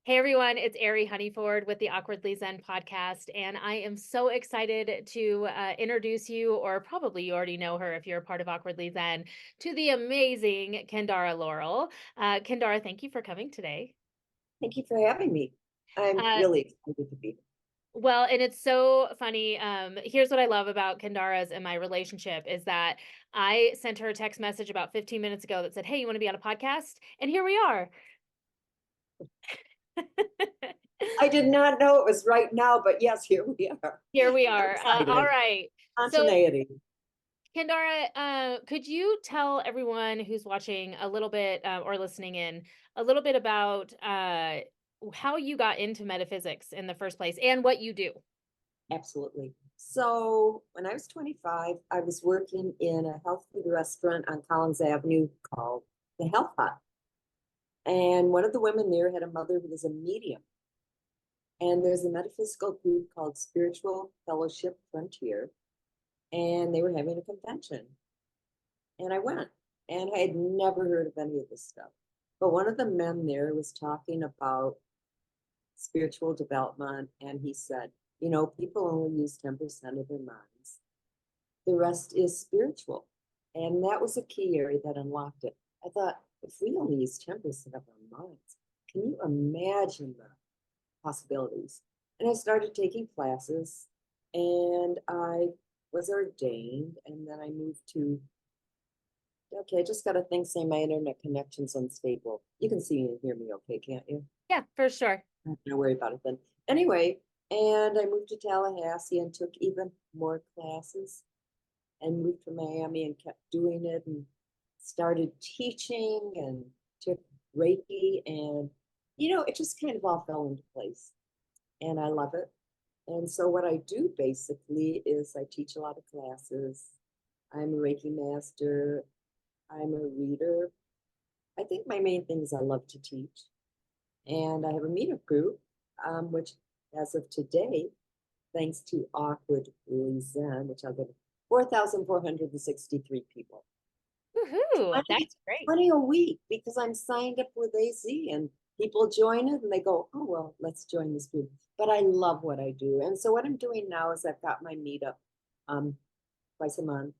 Hey everyone, it's Ari Honeyford with the Awkwardly Zen podcast, and I am so excited to introduce you, or probably you already know her if you're a part of Awkwardly Zen, to the amazing Kendara Laurel. Kendara, thank you for coming today. Thank you for having me. I'm Uh, really excited to be here. well, and it's so funny. Here's what I love about Kendara's and my relationship is that I sent her a text message about 15 minutes ago that said, "Hey, you want to be on a podcast?" And here we are. I did not know it was right now, but yes, here we are. Here we I'm are. All excited. right. So Spontaneity. Kendara, could you tell everyone who's watching a little bit or listening in a little bit about how you got into metaphysics in the first place and what you do? Absolutely. So when I was 25, I was working in a health food restaurant on Collins Avenue called the Health Hut. And one of the women there had a mother who was a medium. And there's a metaphysical group called Spiritual Fellowship Frontier. And they were having a convention. And I went, and I had never heard of any of this stuff. But one of the men there was talking about spiritual development, and he said, people only use 10% of their minds. The rest is spiritual. And that was a key area that unlocked it. I thought, if we only use 10% of our minds, can you imagine the possibilities? And I started taking classes, and I was ordained, and then I moved to okay, I just got a thing saying my internet connection's unstable. You can see and hear me okay, can't you? Yeah, for sure. I'm not gonna worry about it then. Anyway, and I moved to Tallahassee and took even more classes and moved to Miami and kept doing it and started teaching and took Reiki and it just kind of all fell into place. And I love it. And so what I do basically is I teach a lot of classes. I'm a Reiki master. I'm a reader. I think my main thing is I love to teach. And I have a meetup group, which as of today, thanks to Awkwardly Zen, which I'll get 4,463 people. Woohoo! 20, That's great. 20 a week because I'm signed up with AZ and people join it and they go, oh, well, let's join this group. But I love what I do. And so what I'm doing now is I've got my meetup um, twice a month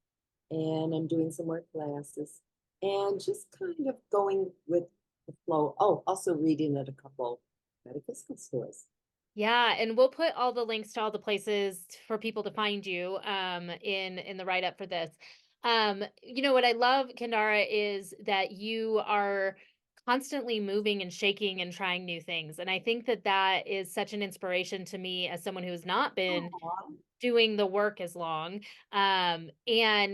and I'm doing some more classes and just kind of going with the flow. Oh, also reading at a couple metaphysical stores. Yeah, and we'll put all the links to all the places for people to find you in the write up for this. What I love, Kendara, is that you are constantly moving and shaking and trying new things. And I think that that is such an inspiration to me as someone who has not been Aw. doing the work as long. And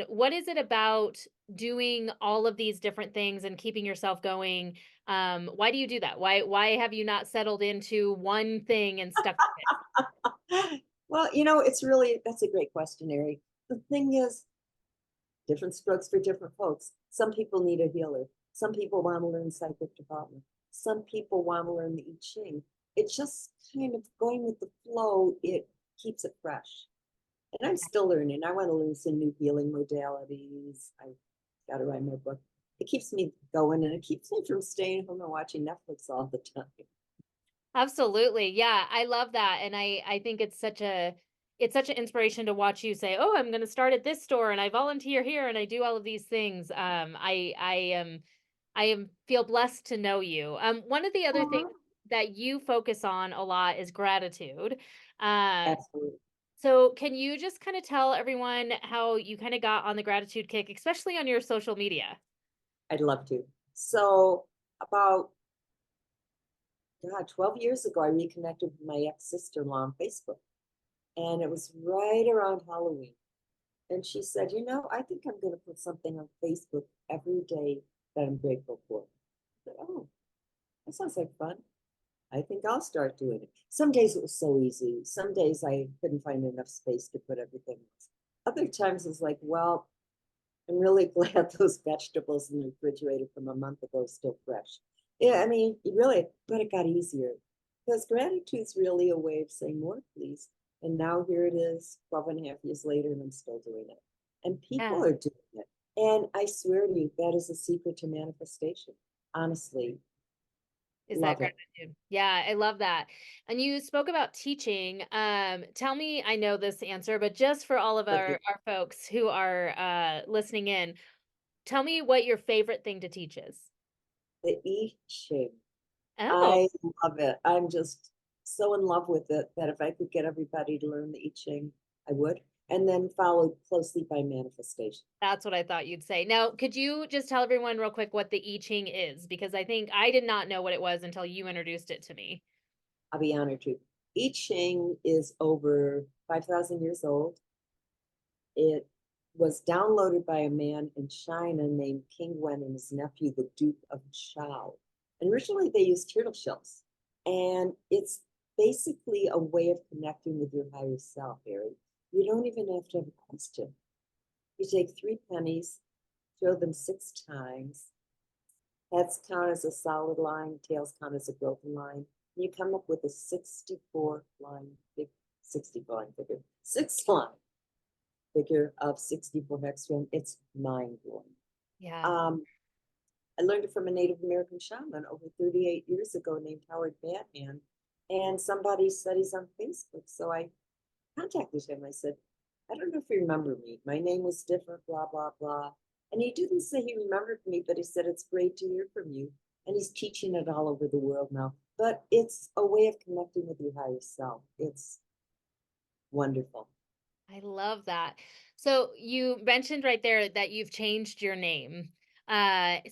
what is it about doing all of these different things and keeping yourself going? Why do you do that? Why have you not settled into one thing and stuck with it? Well, that's a great question, Ari. The thing is, different strokes for different folks. Some people need a healer. Some people want to learn psychic development. Some people want to learn the I Ching. It's just kind of going with the flow. It keeps it fresh. And I'm still learning. I want to learn some new healing modalities. I got to write my book. It keeps me going and it keeps me from staying home and watching Netflix all the time. Absolutely. Yeah, I love that. And I think it's such an inspiration to watch you say, "Oh, I'm going to start at this store and I volunteer here and I do all of these things." I am feel blessed to know you. One of the other things Uh-huh. that you focus on a lot is gratitude. Um, Absolutely. so can you just kind of tell everyone how you kind of got on the gratitude kick, especially on your social media? I'd love to. So about 12 years ago, I reconnected with my ex-sister-in-law on Facebook. And it was right around Halloween. And she said, I think I'm going to put something on Facebook every day that I'm grateful for. I said, oh, that sounds like fun. I think I'll start doing it. Some days it was so easy. Some days I couldn't find enough space to put everything else. Other times it's like, well, I'm really glad those vegetables in the refrigerator from a month ago are still fresh. Yeah, I mean, but it got easier because gratitude's really a way of saying more, please. And now here it is, 12 and a half years later, and I'm still doing it. And people Yeah. are doing it. And I swear to you, that is a secret to manifestation. Honestly, Is that Love it. gratitude? Yeah, I love that. And you spoke about teaching. Tell me, I know this answer, but just for all of Okay. our folks who are listening in, tell me what your favorite thing to teach is. The I Ching. Oh, I love it. I'm just so in love with it that if I could get everybody to learn the I Ching, I would. And then followed closely by manifestation. that's what I thought you'd say. Now, could you just tell everyone real quick what the I Ching is? Because I think I did not know what it was until you introduced it to me. I'll be honored to. I Ching is over 5,000 years old. It was downloaded by a man in China named King Wen and his nephew, the Duke of Chao. And originally they used turtle shells. And it's basically a way of connecting with your higher self, Harry. You don't even have to have a question. You take three pennies, throw them 6 times. Heads count as a solid line, tails count as a broken line. And you come up with a 64 line, 64 line figure, six line figure of 64 hexagram. It's mind blowing. Yeah. Um, I learned it from a Native American shaman over 38 years ago named Howard Batman. And somebody said he's on Facebook. So I contacted him. I said, I don't know if you remember me. My name was different, blah, blah, blah. And he didn't say he remembered me, but he said, it's great to hear from you. And he's teaching it all over the world now. But it's a way of connecting with your higher self. It's wonderful. I love that. So you mentioned right there that you've changed your name.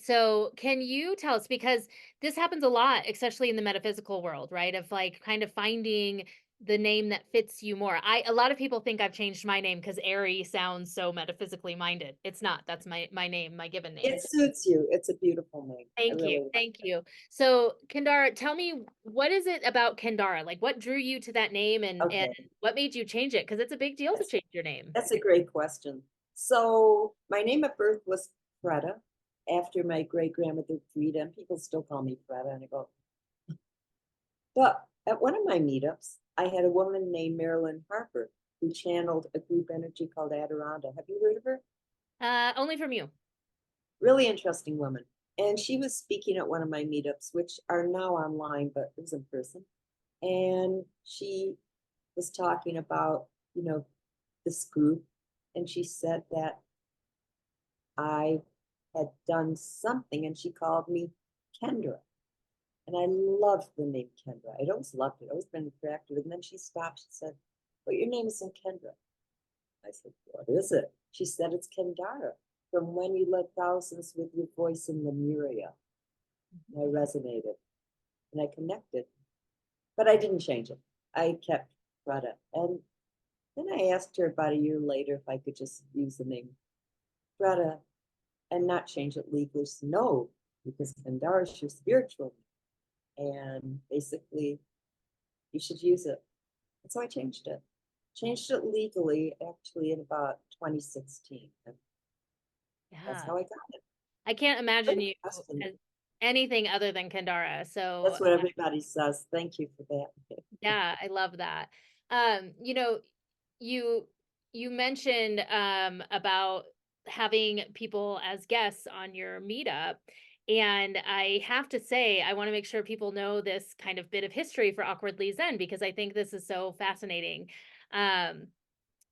So can you tell us, because this happens a lot, especially in the metaphysical world, right? Of like kind of finding the name that fits you more. A lot of people think I've changed my name because Ari sounds so metaphysically minded. It's not. That's my name, my given name. It suits you. It's a beautiful name. I Thank you. really like Thank it. you. So, Kendara, tell me, what is it about Kendara? Like, what drew you to that name, and Okay. what made you change it? Because it's a big deal to That's, change your name. that's a great question. So my name at birth was Freda after my great grandmother Frida, and people still call me Freda. And I go, but at one of my meetups, I had a woman named Marilyn Harper who channeled a group energy called Adirondra. Have you heard of her? Only from you. Really interesting woman. And she was speaking at one of my meetups, which are now online, but it was in person. And she was talking about, this group. And she said that I had done something and she called me Kendra. And I loved the name Kendra. I'd always loved it. I've always been attracted. And then she stopped. She said, but your name isn't Kendra. I said, what is it? She said, it's Kendara. From when you led thousands with your voice in Lemuria. And I resonated and I connected. But I didn't change it. I kept Greta. And then I asked her about a year later if I could just use the name Greta and not change it legally. She said, no, because Kendara is your spiritual name. And basically, you should use it. And so I changed it. Changed it legally actually in about 2016. And that's Yeah. how I got it. I can't imagine Great you question. as anything other than Kendara. So, That's what everybody says. Thank you for that. yeah, I love that. You know, you you mentioned about having people as guests on your meetup, and I have to say I want to make sure people know this kind of bit of history for Awkwardly Zen because I think this is so fascinating. Um,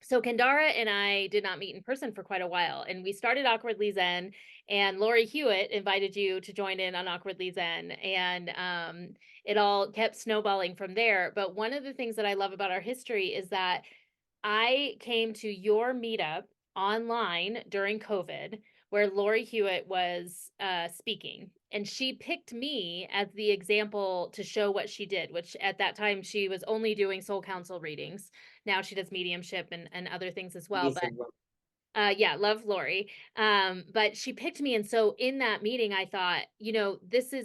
so Kendara and I did not meet in person for quite a while, and we started Awkwardly Zen, and Lori Hewitt invited you to join in on Awkwardly Zen, and it all kept snowballing from there. But one of the things that I love about our history is that I came to your meetup online during COVID where Lori Hewitt was speaking, and she picked me as the example to show what she did, which at that time she was only doing soul council readings. Now she does mediumship and other things as well. But Amazing woman. yeah, love Lori. But she picked me. And so in that meeting, I thought,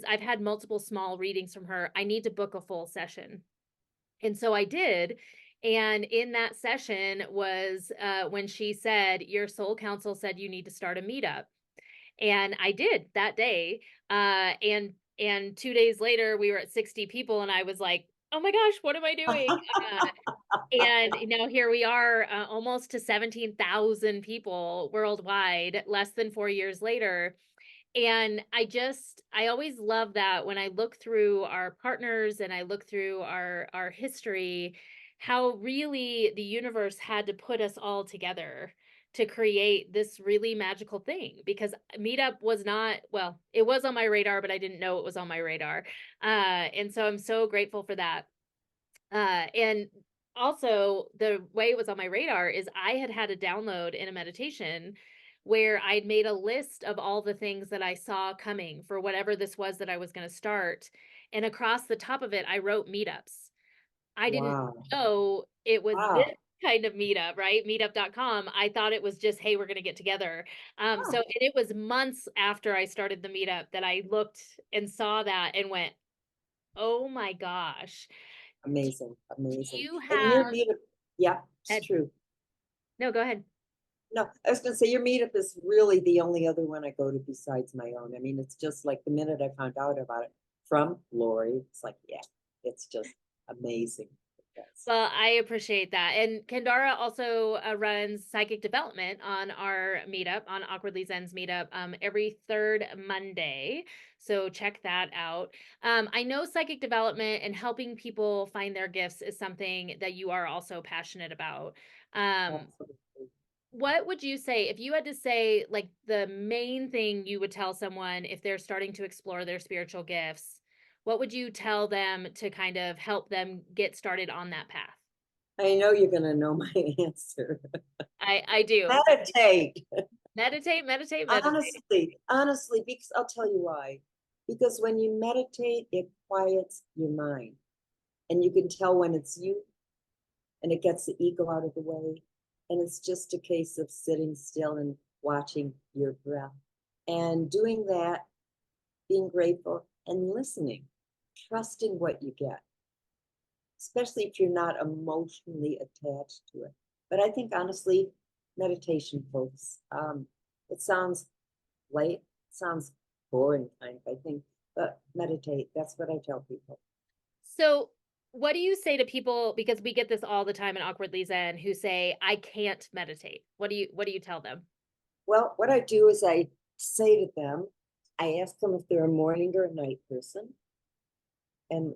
I've had multiple small readings from her. I need to book a full session. And so I did. And in that session was when she said, your soul council said you need to start a meetup. And I did that day. And 2 days later, we were at 60 people, and I was like, oh my gosh, what am I doing? And here we are, almost to 17,000 people worldwide, less than 4 years later. And I always love that when I look through our partners and I look through our history, how really the universe had to put us all together to create this really magical thing. Because Meetup was not, well, it was on my radar, but I didn't know it was on my radar. And so I'm so grateful for that. And also the way it was on my radar is I had a download in a meditation where I'd made a list of all the things that I saw coming for whatever this was that I was going to start. And across the top of it, I wrote meetups. I didn't Wow. know it was this Wow. kind of meetup, right? Meetup.com. I thought it was just, hey, we're going to get together. So Huh. and it was months after I started the meetup that I looked and saw that and went, oh my gosh. Do Amazing. Amazing. you And your have meetup, yeah, it's Ed, true. no, go ahead. No, I was going to say your meetup is really the only other one I go to besides my own. I mean, it's just like the minute I found out about it from Lori, it's like, yeah, it's just amazing. Yes. Well, I appreciate that. And Kendara also runs psychic development on our meetup, on Awkwardly Zen's meetup, every third Monday. So check that out. I know psychic development and helping people find their gifts is something that you are also passionate about. Um, Absolutely. what would you say if you had to say like the main thing you would tell someone if they're starting to explore their spiritual gifts? What would you tell them to kind of help them get started on that path? I know you're going to know my answer. I do. Meditate. Meditate, meditate, meditate. Honestly, because I'll tell you why. Because when you meditate, it quiets your mind. And you can tell when it's you and it gets the ego out of the way. And it's just a case of sitting still and watching your breath. And doing that, being grateful and listening, trusting what you get, especially if you're not emotionally attached to it. But I think honestly, meditation, folks, it sounds late, it sounds boring, kind of, I think, but meditate. That's what I tell people. So, what do you say to people because we get this all the time in Awkwardly Zen who say, "I can't meditate." What do you tell them? Well, what I do is I say to them, I ask them if they're a morning or a night person. And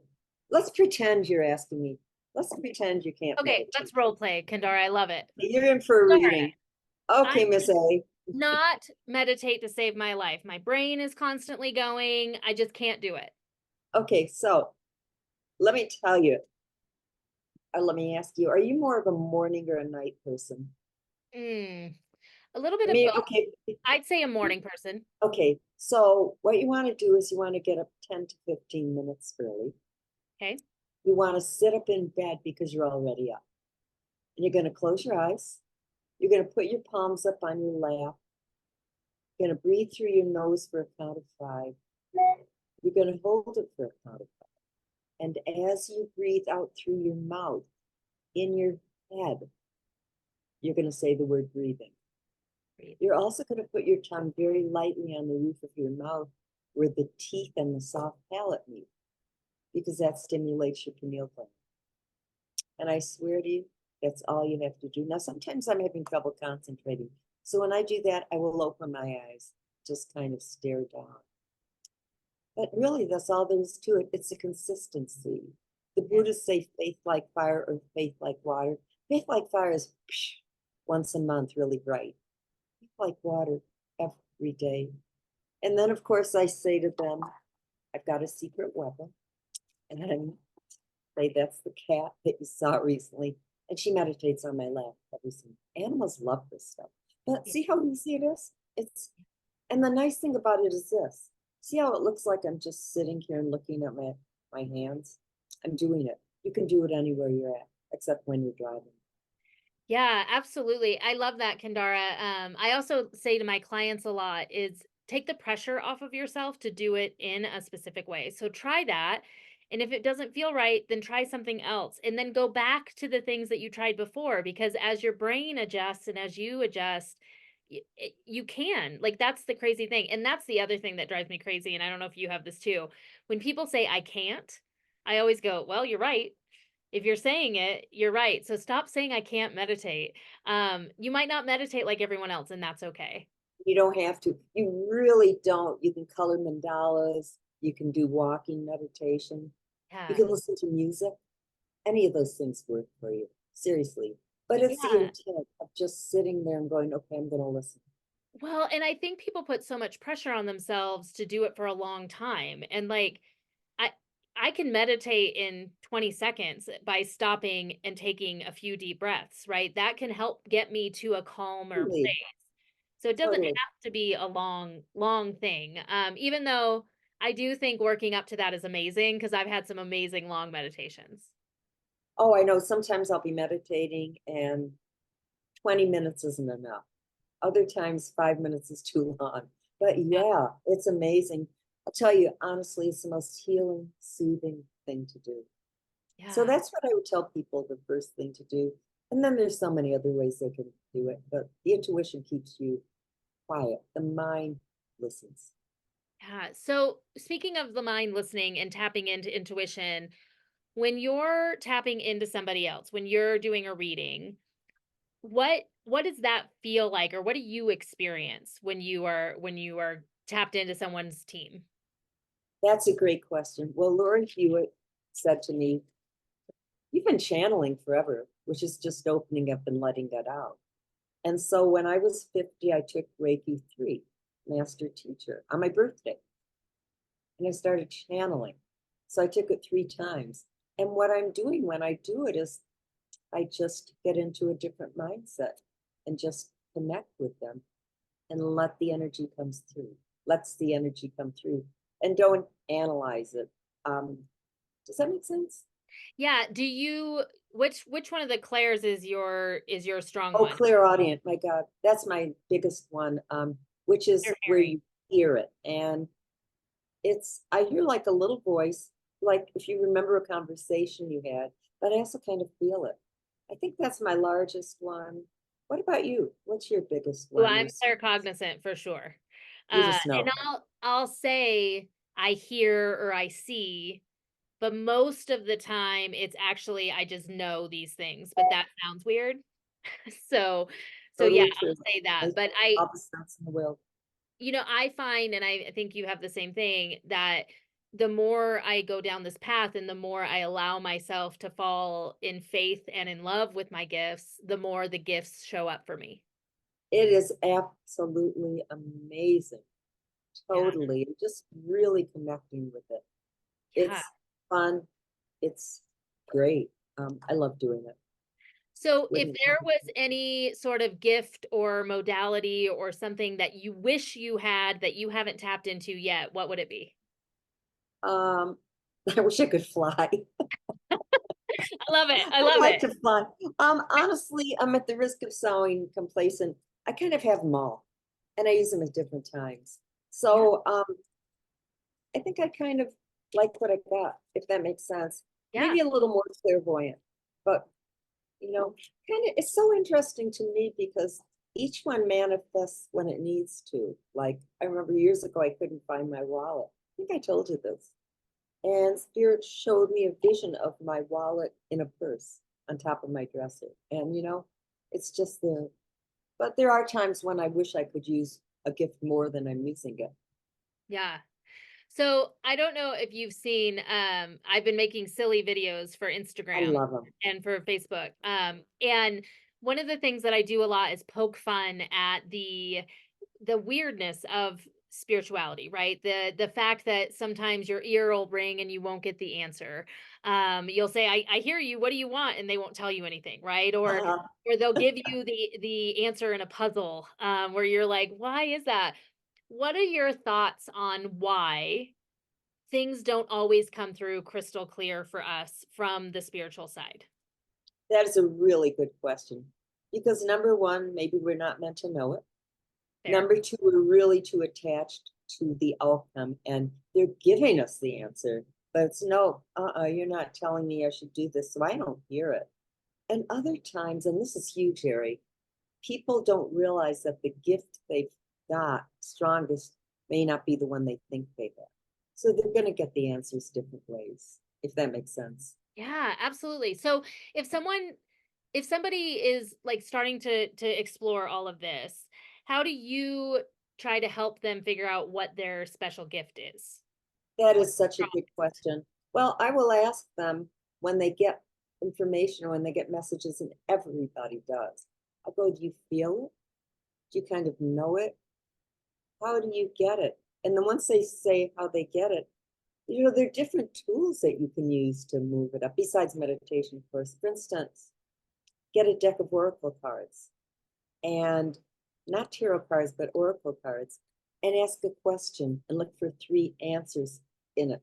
let's pretend you're asking me, let's pretend you can't Okay, meditate. let's role play, Kendara. I love it. You're in for a All reading. right. Okay, I Miss A. not meditate to save my life. My brain is constantly going. I just can't do it. Okay, so let me tell you, let me ask you, are you more of a morning or a night person? Mm, a little bit I of mean, both. okay, I'd say a morning person. okay. So what you want to do is you want to get up 10 to 15 minutes early. Okay. You want to sit up in bed because you're already up. And you're going to close your eyes. You're going to put your palms up on your lap. You're going to breathe through your nose for a count of 5. You're going to hold it for a count of 5. And as you breathe out through your mouth, in your head, you're going to say the word breathing. Breathe. You're also going to put your tongue very lightly on the roof of your mouth where the teeth and the soft palate meet, because that stimulates your pineal gland. And I swear to you, that's all you have to do. Now, sometimes I'm having trouble concentrating. So when I do that, I will open my eyes, just kind of stare down. But really, that's all there is to it. It's a consistency. The Yeah. Buddhists say faith like fire or faith like water. Faith like fire is once a month, really bright. Faith like water every day. And then, of course, I say to them, I've got a secret weapon. And I say, that's the cat that you saw recently. And she meditates on my lap every single. Animals love this stuff. But Yeah. see how easy it is? And the nice thing about it is this. See how it looks like I'm just sitting here and looking at my hands? I'm doing it. You can do it anywhere you're at, except when you're driving. Yeah, absolutely. I love that, Kendara. I also say to my clients a lot is take the pressure off of yourself to do it in a specific way. So try that. And if it doesn't feel right, then try something else. And then go back to the things that you tried before, because as your brain adjusts and as you adjust, you can. Like, that's the crazy thing. And that's the other thing that drives me crazy. And I don't know if you have this too. When people say, I can't, I always go, well, you're right. If you're saying it, you're right. So stop saying I can't meditate. You might not meditate like everyone else, and that's okay. You don't have to. You really don't. You can color mandalas. You can do walking meditation. You Yeah. can listen to music. Any of those things work for you. Seriously. But it's the Yeah. intent of just sitting there and going, okay, I'm going to listen. Well, and I think people put so much pressure on themselves to do it for a long time. And like I I can meditate in 20 seconds by stopping and taking a few deep breaths, right? That can help get me to a calmer Totally. place. So it doesn't Totally. have to be a long thing. Even though I do think working up to that is amazing because I've had some amazing long meditations. Oh, I know sometimes I'll be meditating and 20 minutes isn't enough. Other times, 5 minutes is too long. But Yeah. yeah, it's amazing. I'll tell you, honestly, it's the most healing, soothing thing to do. So Yeah. that's what I would tell people the first thing to do. And then there's so many other ways they can do it, but the intuition keeps you quiet. The mind listens. Yeah. So speaking of the mind listening and tapping into intuition, when you're tapping into somebody else, when you're doing a reading, what does that feel like, or what do you experience when you are tapped into someone's team? That's a great question. Well, Laura Hewitt said to me, you've been channeling forever, which is just opening up and letting that out. And so when I was 50, I took Reiki 3, master teacher, on my birthday. And I started channeling. So I took it 3 times. And what I'm doing when I do it is I just get into a different mindset and just connect with them and let the energy comes through. Lets the energy come through and don't analyze it. Does that make sense? Yeah, do you which one of the clairs is your strong Oh, one? clairaudient, my God, that's my biggest one, which You're is where hearing. you hear it. And I hear like a little voice, like if you remember a conversation you had, but I also kind of feel it. I think that's my largest one. What about you? What's your biggest Ooh, one? I'm claircognizant for sure. You just And know. I'll say I hear or I see, but most of the time it's actually I just know these things, but that sounds weird. So yeah, Totally true. I'll say that. Makes But all the sense in the world. I find, and I think you have the same thing, that the more I go down this path and the more I allow myself to fall in faith and in love with my gifts, the more the gifts show up for me. It is absolutely amazing. Yeah. Totally. Just really connecting with it. Yeah. It's fun. It's great. I love doing it. So if Wouldn't there was any sort of gift or modality or something that you wish you had that you haven't tapped into yet, what would it be? um I wish I could fly. I love it. I I'd love like it. to fly. Honestly, I'm at the risk of sounding complacent. I kind of have them all, and I use them at different times. Yeah. So I think I kind of like what I got, if that makes sense. Yeah. Maybe a little more clairvoyant, but kind of it's so interesting to me because each one manifests when it needs to. Like I remember years ago, I couldn't find my wallet. I think I told you this. And Spirit showed me a vision of my wallet in a purse on top of my dresser. And it's just there. But there are times when I wish I could use a gift more than I'm using it. Yeah. So I don't know if you've seen, I've been making silly videos for I Instagram love them. and for Facebook. And one of the things that I do a lot is poke fun at the weirdness of spirituality, right? The fact that sometimes your ear will ring and you won't get the answer. You'll say, I hear you, what do you want? And they won't tell you anything, right? Or they'll give you the answer in a puzzle, where you're like, why is that? What are your thoughts on why things don't always come through crystal clear for us from the spiritual side? That is a really good question. Because number one, maybe we're not meant to know it. There. Number two, we're really too attached to the outcome and they're giving us the answer. But it's no, you're not telling me I should do this, so I don't hear it. And other times, and this is huge, Harry, people don't realize that the gift they've got strongest may not be the one they think they have. So they're going to get the answers different ways, if that makes sense. Yeah, absolutely. So if someone if somebody is like starting to explore all of this, how do you try to help them figure out what their special gift is? That What is such a good question. Well, I will ask them when they get information or when they get messages, and everybody does. I go, do you feel it? Do you kind of know it? How do you get it? And then once they say how they get it, there are different tools that you can use to move it up, besides meditation, of course. For instance, get a deck of oracle cards and not tarot cards, but oracle cards, and ask a question and look for 3 answers in it.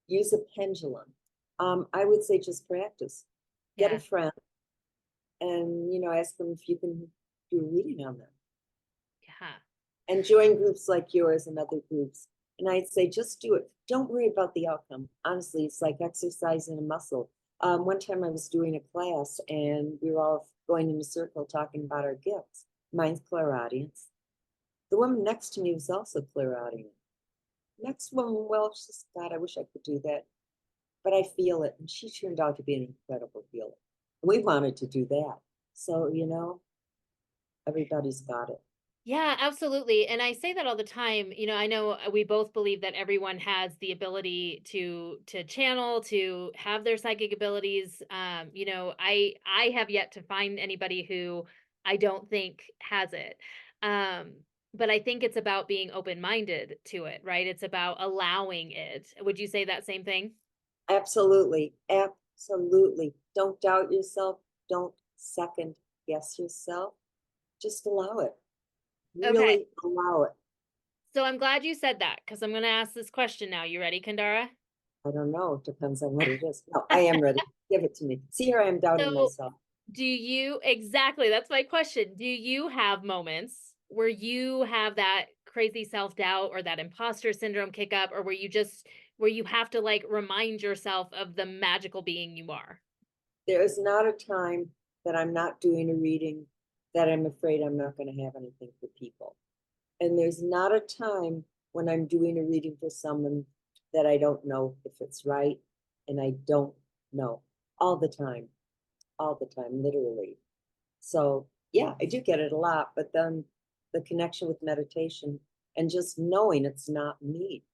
Use a pendulum. I would say just practice. Get a Yeah. friend and ask them if you can do a reading on them. Yeah. And join groups like yours and other groups. And I'd say just do it. Don't worry about the outcome. Honestly, it's like exercising a muscle. One time I was doing a class and we were all going in a circle talking about our gifts. Mine's clairaudience. The woman next to me was also clairaudient. Next woman, well, she says, God, I wish I could do that, but I feel it. And she turned out to be an incredible healer. We wanted to do that. So, everybody's got it. Yeah, absolutely. And I say that all the time. I know we both believe that everyone has the ability to channel, to have their psychic abilities. I have yet to find anybody who I don't think has it. Um, but I think it's about being open-minded to it, right? It's about allowing it. Would you say that same thing? Absolutely. Absolutely. Don't doubt yourself. Don't second guess yourself. Just allow it. Okay. Really allow it. So I'm glad you said that because I'm going to ask this question now. You ready, Kendara? I don't know. It depends on what it is. No, I am ready. Give it to me. See, here I am doubting So myself. do you exactly, that's my question. Do you have moments where you have that crazy self-doubt or that imposter syndrome kick up, or where you have to like remind yourself of the magical being you are? There is not a time that I'm not doing a reading that I'm afraid I'm not going to have anything for people. And there's not a time when I'm doing a reading for someone that I don't know if it's right. And I don't know all the time, literally. So, yeah, I do get it a lot. But then the connection with meditation and just knowing it's not me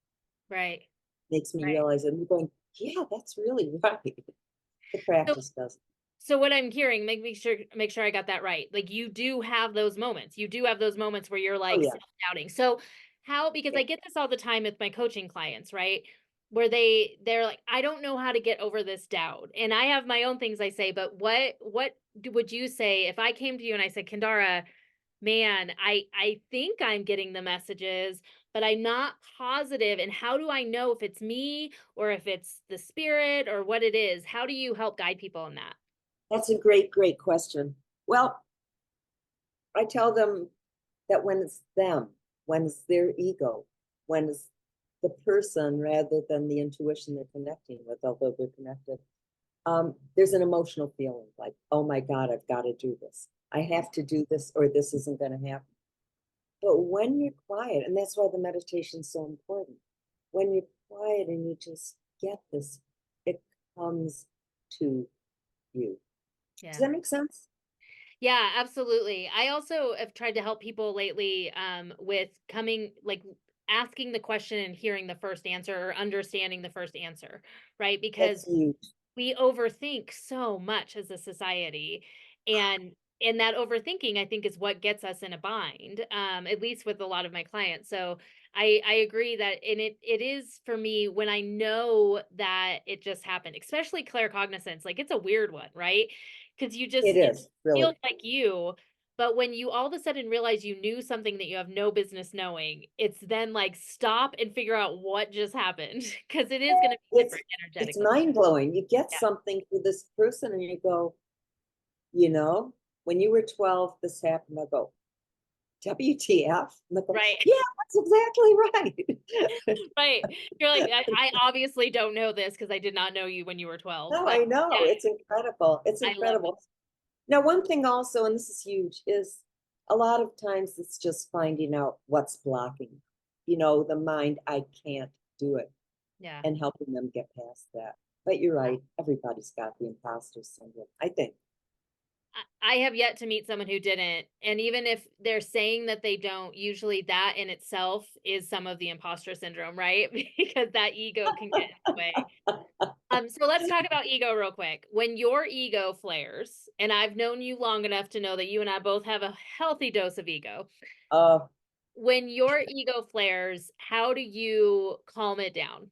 Right. makes me Right. realize it. I'm going, yeah, that's really right. The So practice does. So what I'm hearing, make sure I got that right. Like you do have those moments. You do have those moments where you're Oh, like yeah. self-doubting. So how, because Yeah. I get this all the time with my coaching clients, right? Where they're like, I don't know how to get over this doubt. And I have my own things I say, but would you say if I came to you and I said, Kendara, man, I think I'm getting the messages, but I'm not positive. And how do I know if it's me or if it's the spirit or what it is? How do you help guide people in that? That's a great, great question. Well, I tell them that when it's them, when it's their ego, when it's the person rather than the intuition they're connecting with, although they're connected, there's an emotional feeling like, oh my God, I've got to do this. I have to do this or this isn't going to happen. But when you're quiet, and that's why the meditation is so important, when you're quiet and you just get this, it comes to you. Does Yeah. that make sense? Yeah, absolutely. I also have tried to help people lately with coming like asking the question and hearing the first answer or understanding the first answer, right? Because That's huge. we overthink so much as a society, and that overthinking I think is what gets us in a bind, at least with a lot of my clients. So I agree that, and it is for me when I know that it just happened, especially claircognizance. Like it's a weird one, right? Because It it is, feels really. like you, but when you all of a sudden realize you knew something that you have no business knowing, it's then like stop and figure out what just happened because it is going to be It's different it's energetically. mind blowing. You get Yeah. something for this person and you go, you know, when you were 12, this happened. I go, WTF? And I go, Right. yeah, that's exactly right. Right. You're like, I obviously don't know this because I did not know you when you were 12, No, but I know. yeah, It's incredible. It's I love it. incredible. Now, one thing also, and this is huge, is a lot of times it's just finding out what's blocking. The mind, I can't do it, Yeah. and helping them get past that. But you're right, everybody's got the imposter syndrome, I think. I have yet to meet someone who didn't. And even if they're saying that they don't, usually that in itself is some of the imposter syndrome, right? Because that ego can get in the way. So let's talk about ego real quick. When your ego flares, and I've known you long enough to know that you and I both have a healthy dose of ego. Uh, When your ego flares, how do you calm it down?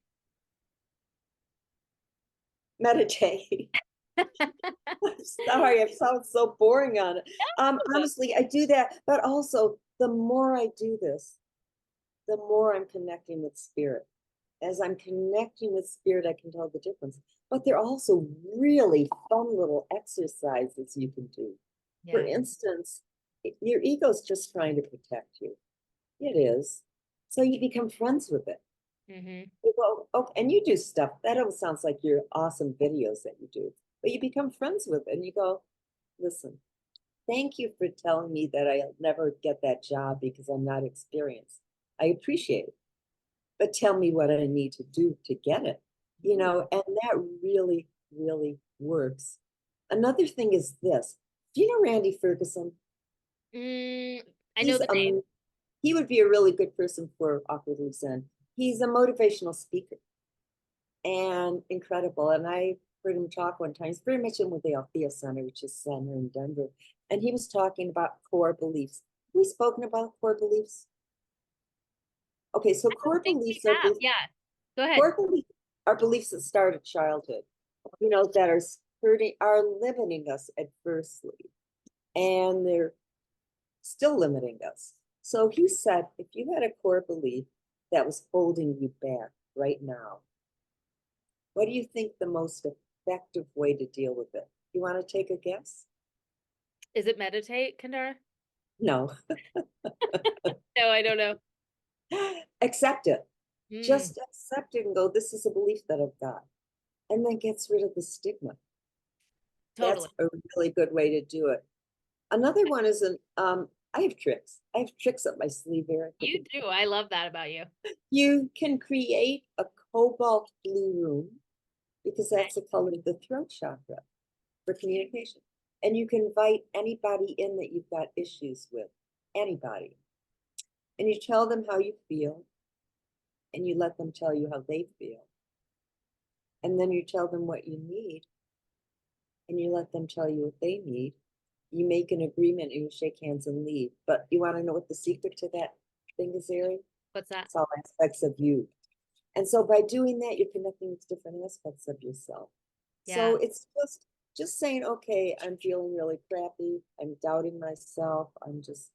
Meditate. I'm sorry, I sound so boring on it. Honestly, I do that, but also the more I do this, the more I'm connecting with spirit. As I'm connecting with spirit, I can tell the difference. But they're also really fun little exercises you can do. For Yeah. instance, your ego's just trying to protect you. It is. So you become friends with it. Hmm. You go, oh, and you do stuff. That all sounds like your awesome videos that you do. But you become friends with it and you go, listen, thank you for telling me that I'll never get that job because I'm not experienced. I appreciate it. But tell me what I need to do to get it. And that really, really works. Another thing is this. Do you know Randy Ferguson? Mm, I know He's the name. he would be a really good person for Awkwardly Zen. He's a motivational speaker and incredible. And I heard him talk one time. He's very much in with the Althea Center, which is center in Denver. And he was talking about core beliefs. Have we spoken about core beliefs? Okay, so I don't core think we beliefs have. Yeah. Go ahead. core beliefs are beliefs that start at childhood, that are hurting, are limiting us adversely, and they're still limiting us. So he said, if you had a core belief that was holding you back right now, what do you think the most effective way to deal with it? You want to take a guess? Is it meditate, Kendara? No. No, I don't know. Accept it. Mm, Just accept it and go, this is a belief that I've got. And then gets rid of the stigma. That's totally. a really good way to do it. Another one is I have tricks. I have tricks up my sleeve, Eric. You do. I love that about you. You can create a cobalt blue room because Okay. that's the color of the throat chakra for communication. And you can invite anybody in that you've got issues with, anybody. And you tell them how you feel, and you let them tell you how they feel. And then you tell them what you need, and you let them tell you what they need. You make an agreement and you shake hands and leave. But you want to know what the secret to that thing is, Ari? What's that? It's all aspects of you. And so by doing that, you're connecting with different aspects of yourself. So Yeah. it's just saying, okay, I'm feeling really crappy. I'm doubting myself. I'm just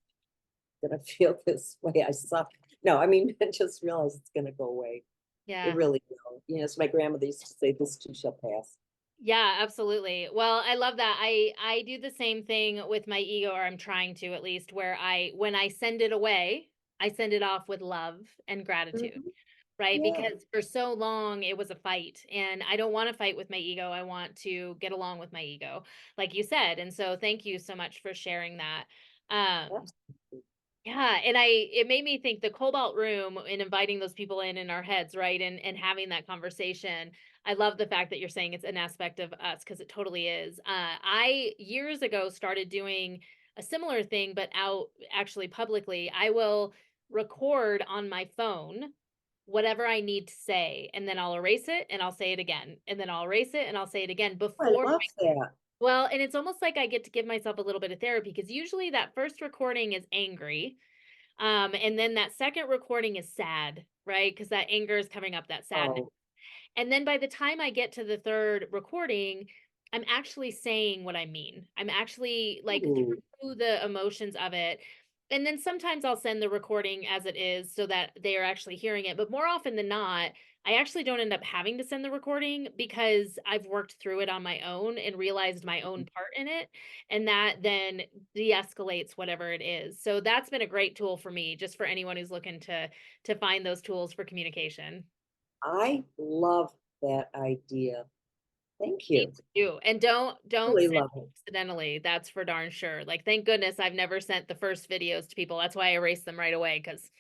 gonna feel this way. I suck. No, I mean, just realize it's gonna go away. It Yeah. really will. So my grandmother used to say, "This too shall pass." Yeah, absolutely. Well, I love that. I do the same thing with my ego, or I'm trying to at least, where I when I send it away, I send it off with love and gratitude, Mhm. right? Yeah, Because for so long it was a fight, and I don't want to fight with my ego. I want to get along with my ego, like you said. And so thank you so much for sharing that. Um, absolutely. yeah, and it made me think the cobalt room and inviting those people in our heads, right? And having that conversation. I love the fact that you're saying it's an aspect of us because it totally is. I years ago started doing a similar thing, but out actually publicly. I will record on my phone whatever I need to say, and then I'll erase it and I'll say it again, and then I'll erase it and I'll say it again I before. love that. Well, and it's almost like I get to give myself a little bit of therapy because usually that first recording is angry. And then that second recording is sad, right? Because that anger is coming up, that sadness. Oh, And then by the time I get to the third recording, I'm actually saying what I mean. I'm actually like ooh, through the emotions of it. And then sometimes I'll send the recording as it is so that they are actually hearing it. But more often than not, I actually don't end up having to send the recording because I've worked through it on my own and realized my own part in it. And that then de escalates whatever it is. So that's been a great tool for me, just for anyone who's looking to find those tools for communication. I love that idea. Thank Me you. too. And don't Really send love it it. accidentally. That's for darn sure. Like, thank goodness I've never sent the first videos to people. That's why I erased them right away because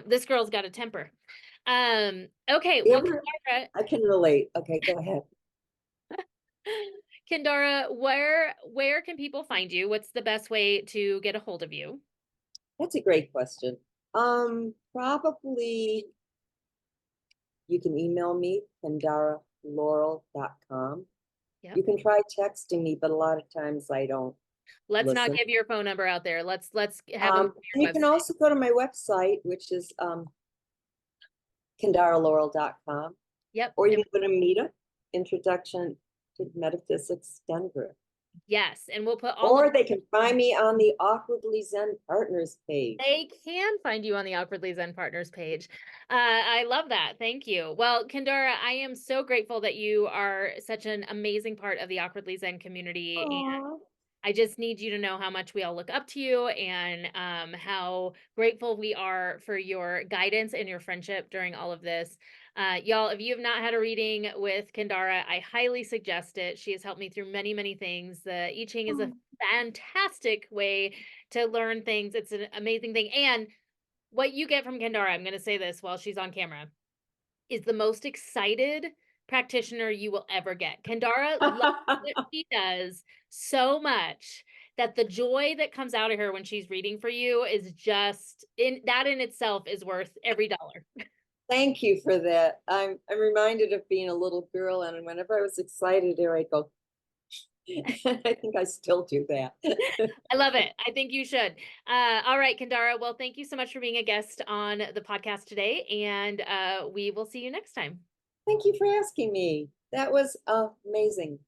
this girl's got a temper. Okay, Yeah, well, Kendara, I can relate. Okay, go ahead. Kendara, where can people find you? What's the best way to get a hold of you? That's a great question. Probably you can email me, KendaraLaurel.com. Yep. You can try texting me, but a lot of times I don't Let's not listen. give your phone number out there. Let's have them to And your you can website. also go to my website, which is KendaraLaurel.com, Yep. or you can go to Meetup, Introduction to Metaphysics Denver. Yes, and we'll put all of Or they can find me on the Awkwardly Zen Partners page. they can find you on the Awkwardly Zen Partners page. I love that. Thank you. Well, Kendara, I am so grateful that you are such an amazing part of the Awkwardly Zen community. Aww. I just need you to know how much we all look up to you and how grateful we are for your guidance and your friendship during all of this. Y'all, if you have not had a reading with Kendara, I highly suggest it. She has helped me through many, many things. The I Ching is a fantastic way to learn things. It's an amazing thing. And what you get from Kendara, I'm going to say this while she's on camera, is the most excited practitioner you will ever get. Kendara loves what she does so much that the joy that comes out of her when she's reading for you is just in that in itself is worth every dollar. Thank you for that. I'm reminded of being a little girl, and whenever I was excited, there I go. I think I still do that. I love it. I think you should. All right, Kendara. Well, thank you so much for being a guest on the podcast today, and we will see you next time. Thank you for asking me. That was amazing.